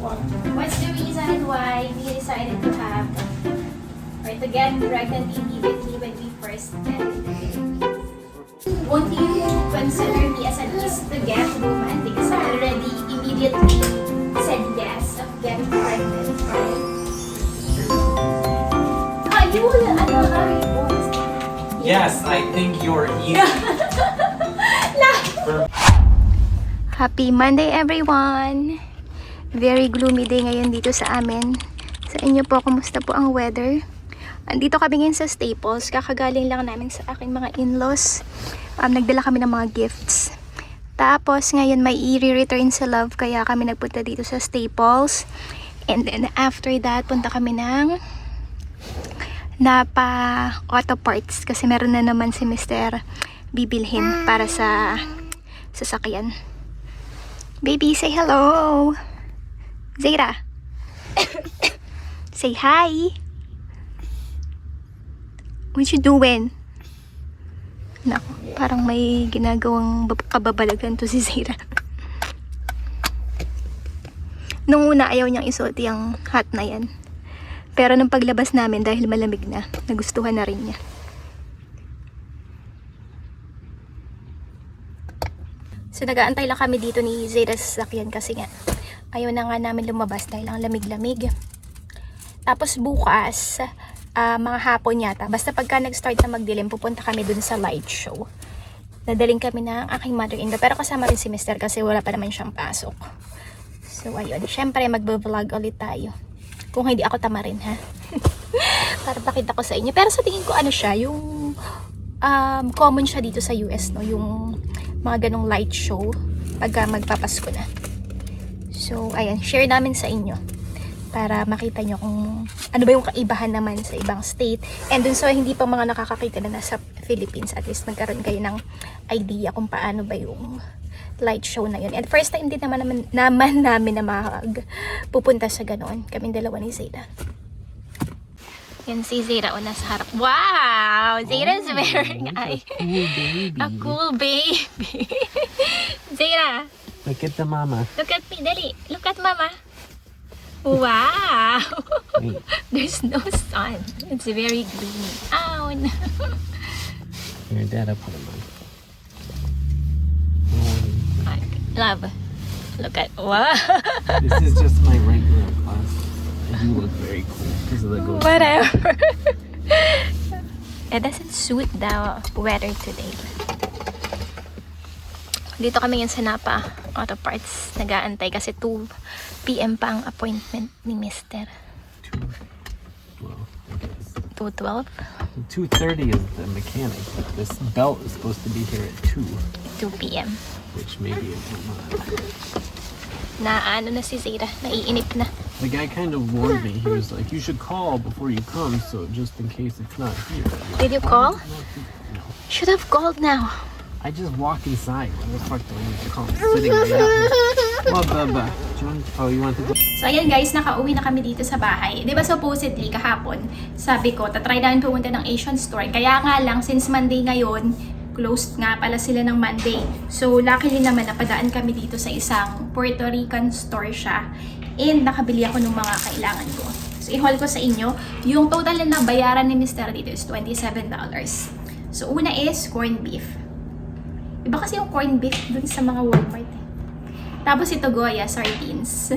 What's the reason why we decided to have or to get pregnant immediately when we first met? Won't you consider me as an easy to get woman because I already immediately said yes of getting pregnant, right? You will, Yes, I think you're easy. Happy Monday, everyone! Very gloomy day ngayon dito sa amin. Sa inyo po, kumusta po ang weather? Andito kami ngayon sa Staples. Kakagaling lang namin sa aking mga in-laws. Nagdala kami ng mga gifts. Tapos ngayon may i-return sa love, kaya kami nagpunta dito sa Staples. And then after that, punta kami ng Napa Auto Parts kasi meron na naman si Mr. bibilhin para sa sasakyan. Baby, say hello. Zayra. Say hi. What you doing? Naku, parang may ginagawang kababalagan to si Zayra. Nung una ayaw niyang isuot yung hat na yan. Pero nung paglabas namin dahil malamig na, nagustuhan na rin niya. So nag-aantay lang kami dito ni Zayra sa sasakyan kasi nga ayaw na nga namin lumabas dahil ang lamig-lamig. Tapos bukas, mga hapon yata, basta pagka nag-start na magdilim, pupunta kami dun sa light show. Nadaling kami ng aking mother-in-law, pero kasama rin si Mr. kasi wala pa naman siyang pasok. So ayun, syempre magbo-vlog ulit tayo. Kung hindi ako tamarin, ha? Para pakita ko sa inyo. Pero sa tingin ko, ano siya, yung common siya dito sa US, no? Yung mga ganong light show pagka magpapasko na. So, ayan, share namin sa inyo para makita nyo kung ano ba yung kaibahan naman sa ibang state. And dun sa hindi pa mga nakakakita na nasa Philippines, at least magkaroon kayo ng idea kung paano ba yung light show na yun. And first time din naman namin na pupunta sa ganoon. Kaming dalawa ni Zayra. Yan si Zayra o nasa harap. Wow! Zayra's wearing a cool baby. Zayra, Look at the mama. look at me. Dali. Look at mama. Wow! There's no sun. It's very gloomy. Ow! No. Your dad, I'll put him on. Love. Look at, wow. This is just my regular class. I do look very cool because of the gold. Whatever. It doesn't suit the weather today. Dito kami yun sa Napa Auto Parts. Nag-aantay kasi 2 PM pa ang appointment ni Mr. 2:12? 2:30 is the mechanic. This belt is supposed to be here at 2. 2 PM. Which maybe it will not. Na ano na si Zayra, naiinip na. The guy kind of warned me. He was like, you should call before you come, so just in case it's not here. Did you call? No. Should have called now. I just walk inside. What the fuck do I need to call? I'm sitting right out here. Well, Baba. You want to go? So ayan guys, nakauwi na kami dito sa bahay. 'Di ba supposedly kahapon, sabi ko, tatry namin pumunta ng Asian store. Kaya nga lang, since Monday ngayon, closed nga pala sila ng Monday. So luckily naman napadaan kami dito sa isang Puerto Rican store siya. And nakabili ako ng mga kailangan ko. So i-haul ko sa inyo, yung total na bayaran ni Mr. dito is $27. So una is corned beef. Iba kasi yung corned beef dun sa mga Walmart eh. Tapos ito Goya, sardines.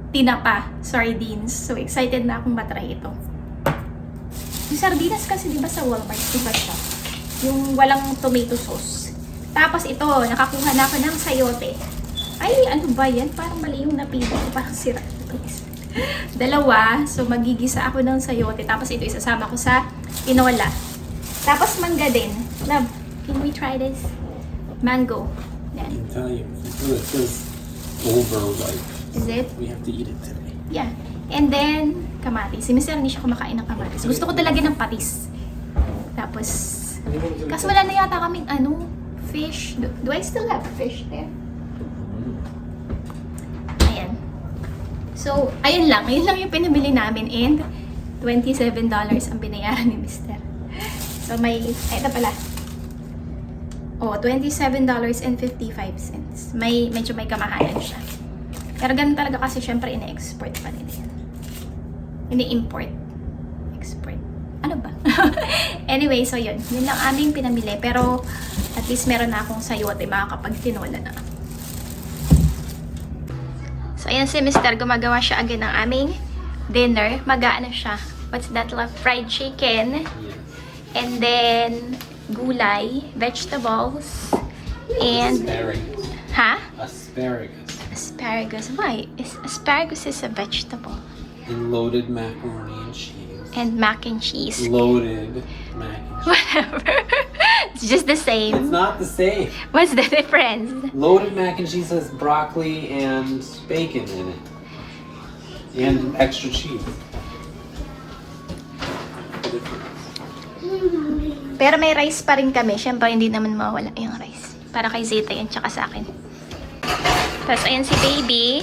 Tinapa, sardines. So excited na akong matry ito. Yung sardinas kasi diba sa Walmart, diba siya? Yung walang tomato sauce. Tapos ito, nakakuha na ako ng sayote. Ay, ano ba yan? Parang mali yung napili ko. Parang sira. Dalawa. So magigisa ako ng sayote. Tapos ito isasama ko sa tinola. Tapos mangga din. Love, can we try this? Mango. Yan. I can tell you. It says overripe. Is it? We have to eat it today. Yeah. And then, kamatis. Si Mr. hindi siya kumakain ng kamatis. Gusto ko talaga ng patis. Tapos, kasi wala na yata kaming fish. Do I still have fish there? Ayan. So, ayun lang. Ayun lang yung pinabili namin. And, $27 ang binayaran ni Mr. So, ito pala. $27.55. Medyo may kamahalan siya. Pero ganun talaga kasi syempre ina-export pa nila yan. Ini-import. Export. Ano ba? Anyway, so yun. Yun lang aming pinamili. Pero at least meron na akong sayote makakapag-tinola na. So ayan si Mr. Gumagawa siya agad ng aming dinner. Mag-ano siya? What's that? Like fried chicken. And then gulay, vegetables, and Asparagus. ha? Asparagus. Asparagus. Why? Asparagus is a vegetable. And loaded macaroni and cheese. And mac and cheese. Loaded mac and cheese. Whatever. It's just the It's same. not the same. What's the difference? Loaded mac and cheese has broccoli and bacon in it. And extra cheese. Pero may rice pa rin kami. Siyempre, hindi naman mawala yung rice. Para kay Zeta yan, tsaka sa akin. Tapos, ayan si baby.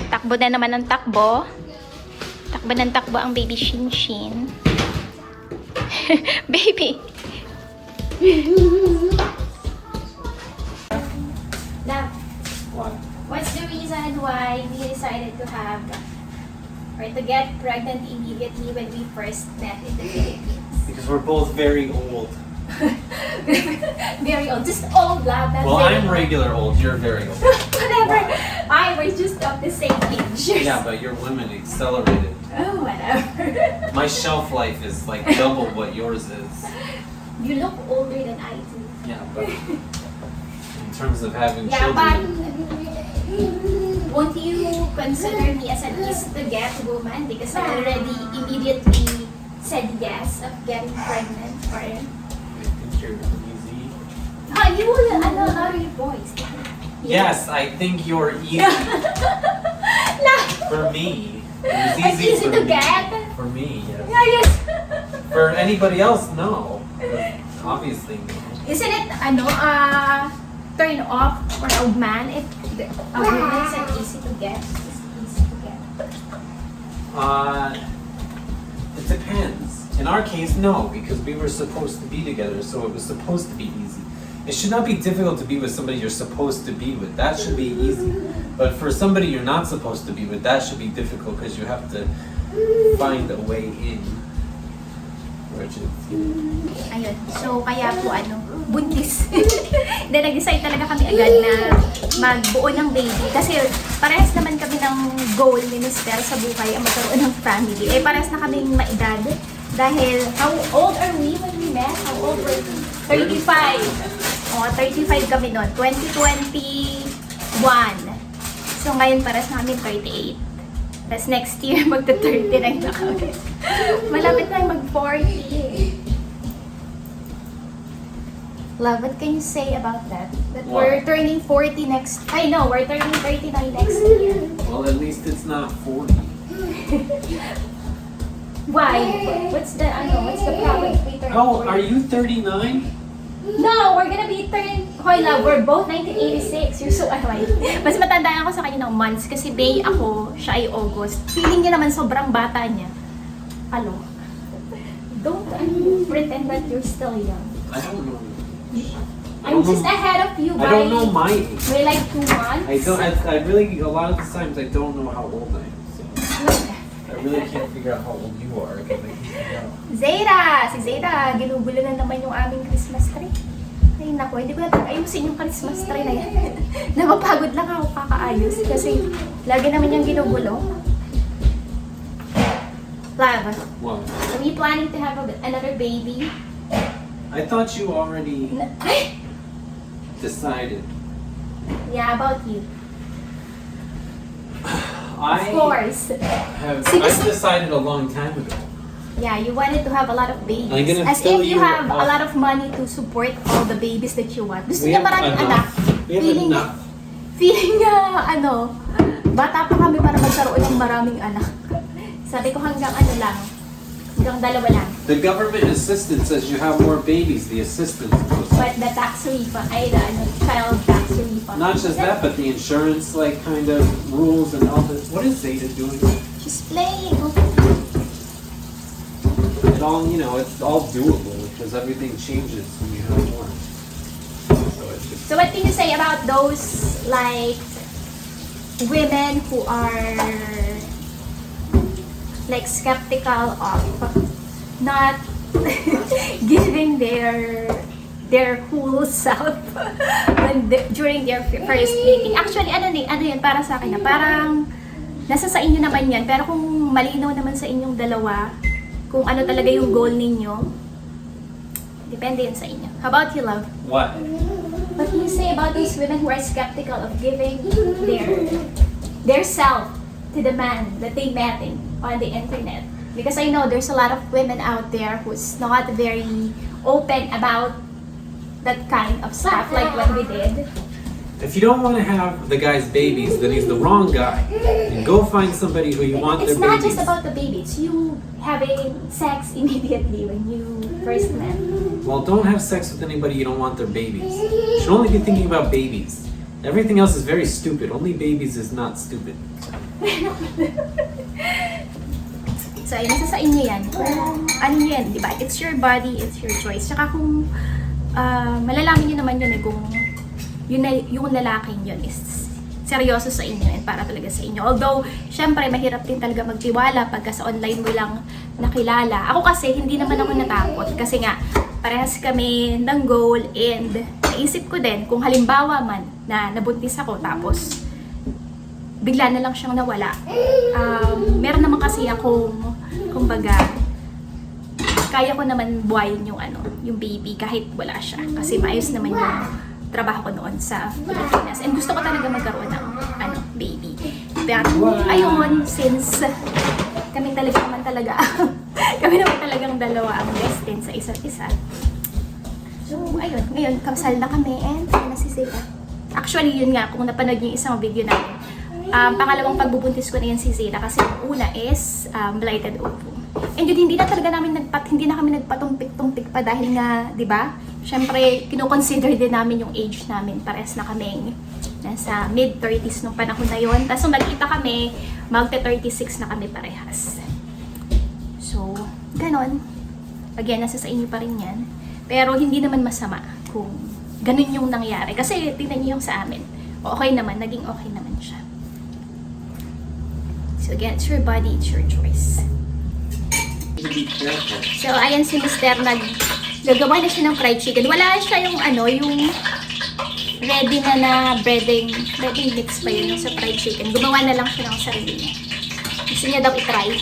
Takbo na naman ng takbo. Takbo ng takbo ang baby Shin Shin. Baby! Now, What? what's the reason why we decided to have or to get pregnant immediately when we first met in the Philippines? Because we're both very old. Very old. Just old, lad. That's Well, very I'm old. regular old. You're very old. Whatever. I was just of the same age. Yeah, but your women accelerated. Oh, whatever. My shelf life is like double what yours is. You look older than I do. Yeah, but in terms of having Yeah, but children. won't you consider me as an easy-to-get woman? Because I already immediately said yes of getting pregnant for him. I think you're easy. Ah, you will lower your voice. Yes, I think you're easy for me. It was It's easy for to me. get. For me, yes. Yeah, yes. For anybody else, no. But obviously, no. Isn't it, turn off for a man if a woman is an easy to get? It's easy to get. It depends. In our case, no, because we were supposed to be together, so it was supposed to be easy. It should not be difficult to be with somebody you're supposed to be with. That should be easy. But for somebody you're not supposed to be with, that should be difficult because you have to find a way in. Which is, Ayun. So, kaya po, buntis. Then, nag-decide talaga kami agad na magbuo ng baby. Kasi, parehas naman kami ng goal ni Mr. sa buhay ang magkaroon ng family. Eh, parehas na kaming maedad. Dahil, how old are we when we met? How old were we? 35. O, 35 kami noon. 2021. So, ngayon, parehas na kami 38. Tapos next year, magta-39 na kami. Malapit na mag-40. Love, what can you say about that? That we're turning 40 next... I know, we're turning 39 next year. well, at least it's not 40. Why? What's the problem if we turn How 40? are you 39? No, we're gonna be Hoy, love, we're both 1986. You're so annoying. Mas matanda ako sa kanya ng months kasi May ako, siya ay August. Feeling niya naman sobrang bata niya. Alo. Don't pretend that you're still young. I don't know. I'm just ahead of you by I don't know my age. by like 2 months. I don't. I really. A lot of the times I don't know how old I am. So I really can't figure out how old you are. I can make you figure out. Zeta! Si Zeta, ginugulo na naman yung aming Christmas tree. Ay naku, hindi ko natin ayusin yung Christmas tree na yan. Napapagod lang ako kakaayos kasi lagi naman yung ginugulo. Love, What? are we planning to have another baby? I thought you already decided. Yeah, about you. I Of course. I've decided a long time ago. Yeah, you wanted to have a lot of babies. I'm gonna As fill if you you have a up. lot of money to support all the babies that you want. Gusto We niya have maraming anak. enough. We have Feeling enough. Feeling niya, bata pa kami para magkaroon ng maraming anak. Sabi ko hanggang lang, hanggang 2 lang. The government assistance says you have more babies. The assistance goes up. But the tax refund, child tax refund. Not just that, but the insurance kind of rules and all this. What is Zeta doing? She's playing. It all it's all doable because everything changes when you have more. So it's just So what can you say about those women who are like skeptical of not giving their whole self during their first meeting. Actually, ano yun para sa akin na parang nasa sa inyo naman yan, pero kung malinaw naman sa inyong dalawa kung ano talaga yung goal ninyo, depende yan sa inyo. How about you, love? What? What do you say about those women who are skeptical of giving their self to the man that they met on the internet? Because I know there's a lot of women out there who's not very open about that kind of stuff, like what we did. If you don't want to have the guy's babies, then he's the wrong guy. And go find somebody who you want It's their not babies. just about the baby. It's you having sex immediately when you first met. Well, don't have sex with anybody you don't want their babies. You should only be thinking about babies. Everything else is very stupid. Only babies is not stupid. So, ayun, nasa sa inyo yan. Kung ano yan, di ba? It's your body, it's your choice. Tsaka kung malalaman nyo naman yun kung yung lalaking yun is seryoso sa inyo and para talaga sa inyo. Although, syempre, mahirap din talaga magtiwala pagka sa online mo lang nakilala. Ako kasi, hindi naman ako natakot. Kasi nga, parehas kami ng goal and naisip ko din kung halimbawa man na nabuntis ako tapos bigla na lang siyang nawala. Meron naman kasi akong, kumbaga, kaya ko naman buhayin yung baby kahit wala siya. Kasi maayos naman yung trabaho ko noon sa Pilipinas. And gusto ko talaga magkaroon ng baby. Pero ayun, since kami naman talagang dalawa ang destined sa isa't isa. So, ayun. Ngayon, kasal na kami and nasisira. Actually, yun nga, kung napanood niyo yung isang video namin, pangalawang pagbubuntis ko na yan si Zeta kasi yung una is blighted ovum. And yun, hindi na kami nagpatumpik-tumpik pa dahil nga, di ba? Syempre, kino-consider din namin yung age namin. Parehas na kaming nasa mid-30s nung panahon na yun. Tapos nung nagkita kami, magte-36 na kami parehas. So, ganon. Again, nasa sa inyo pa rin yan. Pero hindi naman masama kung ganun yung nangyari. Kasi tingnan niyo yung sa amin. Okay naman, naging okay naman siya. So again, it's your body, it's your choice. So, ayan si Mr. Gagawa na siya ng fried chicken. Wala siya yung yung ready na breading mix pa yun yung sa fried chicken. Gumawa na lang siya ng sarili niya. Gusto niya daw itry.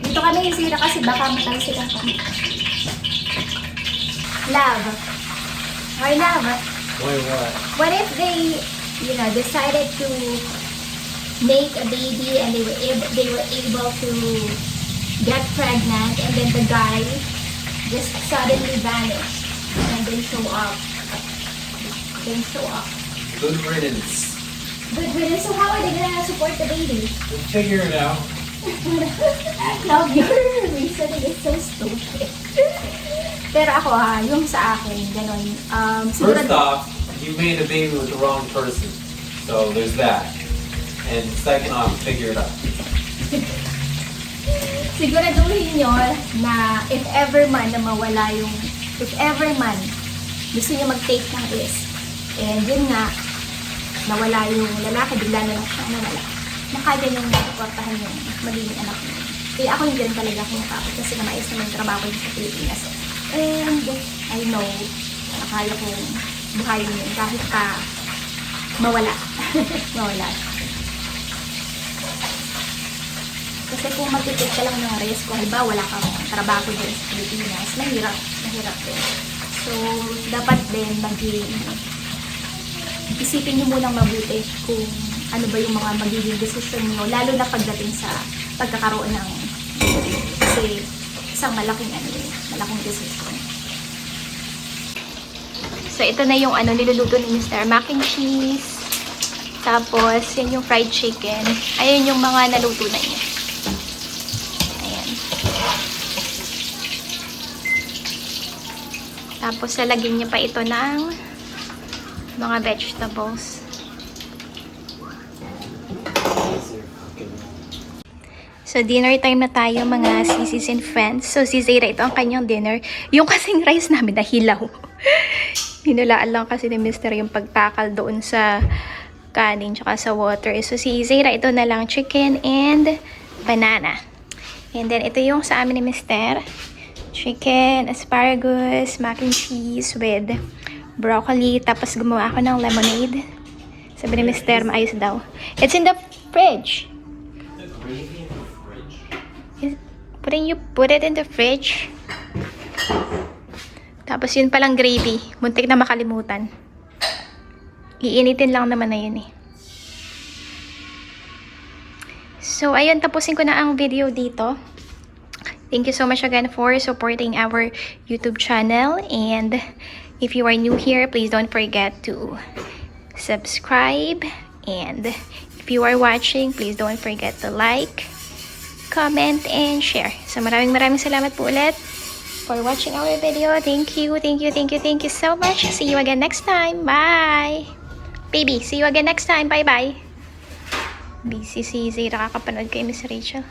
Dito kami sira kasi baka matalsikan kami. Love. Why love? Why what? What if they, decided to make a baby and they were able to get pregnant and then the guy just suddenly vanished and then show up. Good riddance. Good riddance. So how are they gonna support the baby? We'll figure it out. Love, your reasoning is so stupid. Pero ako yung sa akin, ganun. First off, you made a baby with the wrong person. So there's that. And second off, figure it out. Siguraduhin nyo na if ever man gusto nyo mag-take ng risk, and yun nga, nawala yung lalaki, bigla na lang siyang nawala. Nakaya nyo supportahan yung magiging anak nyo. Kaya ako hindi rin talaga akong nakapit kasi namayos naman yung trabaho ko sa Pilipinas. And I know na kaya kong buhayin yun kahit mawala. Mawala. Kasi kung mag-take ka lang ng risk, kung halimbawa wala kang trabaho dyan sa Pilipinas, mahirap din. So, dapat din isipin nyo munang mabuti kung ano ba yung mga magiging decision nyo, lalo na pagdating sa pagkakaroon ng kasi isang malaking decision. So, ito na yung niluluto ni Mr. Mac and cheese. Tapos, yan yung fried chicken. Ayan yung mga naluto na niya. Tapos, lalagyan niya pa ito ng mga vegetables. So, dinner time na tayo, mga sisis and friends. So, si Zayra, ito ang kanyang dinner. Yung kasing rice namin na hilaw. Hinulaan lang kasi ni Mr. yung pagtakal doon sa kanin tsaka sa water. So si Zayra, ito na lang chicken and banana. And then ito yung sa amin ni Mister. Chicken, asparagus, mac and cheese with broccoli. Tapos gumawa ako ng lemonade. Sabi ni Mister, maayos daw. It's in the fridge. The gravy in the fridge. Putting you put it in the fridge. Tapos yun palang gravy. Muntik na makalimutan. Iinitin lang naman na yun eh. So, ayun, tapusin ko na ang video dito. Thank you so much again for supporting our YouTube channel. And if you are new here, please don't forget to subscribe. And if you are watching, please don't forget to like, comment, and share. So, maraming salamat po ulit for watching our video. Thank you so much. See you again next time. Bye! Baby, see you again next time. Bye-bye. Busy si Zayra kakapanood kay Miss Rachel.